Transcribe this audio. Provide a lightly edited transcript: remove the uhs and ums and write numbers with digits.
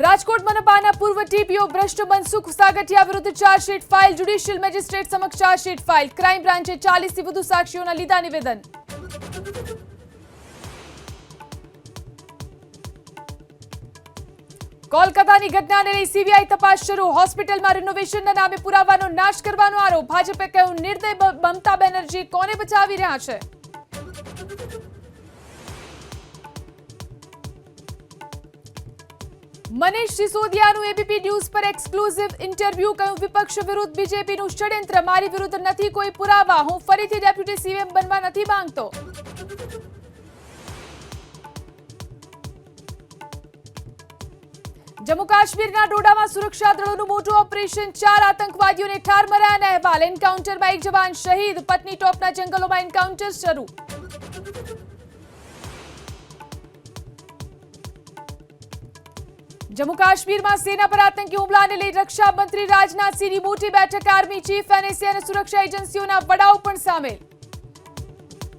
રાજકોટ મનપાના પૂર્વ ટીપીઓ ભ્રષ્ટ મનસુખ સાગઠિયા વિરુદ્ધ ચાર્જશીટ ફાઇલ જ્યુડિશિયલ મેજિસ્ટ્રેટ સમક્ષ ચાર્જશીટ ફાઇલ ક્રાઇમ બ્રાન્ચે 40 થી વધુ સાક્ષીઓના લીધા નિવેદન કોલકાતાની ઘટનાને લઈ સીબીઆઈ તપાસ શરૂ હોસ્પિટલમાં રિનોવેશનના નામે પુરાવાનો નાશ કરવાનો આરોપ ભાજપે કહ્યું નિર્દય મમતા બેનર્જી કોને બચાવી રહ્યા છે મનીષ સિસોદિયાનું એબીપી ન્યૂઝ પર એક્સક્લુઝિવ ઇન્ટરવ્યુ કહ્યું વિપક્ષ વિરુદ્ધ બીજેપીનું ષડયંત્ર મારી વિરુદ્ધ નથી કોઈ પુરાવા હું ફરીથી ડેપ્યુટી સીએમ બનવા નથી માંગતો જમ્મુ કાશ્મીરના ડોડામાં સુરક્ષા દળોનું મોટું ઓપરેશન 4 આતંકવાદીઓને ઠાર મરાયાના અહેવાલ એન્કાઉન્ટરમાં એક જવાન શહીદ પત્ની ટોપના જંગલોમાં એન્કાઉન્ટર શરૂ જમ્મુ કાશ્મીરમાં સેના પર આતંકી હુમલાને લઈ રક્ષા મંત્રી રાજનાથ સિંહની મોટી બેઠક આર્મી ચીફ એનએસએ અને સુરક્ષા એજન્સીઓના વડાઓ પણ સામેલ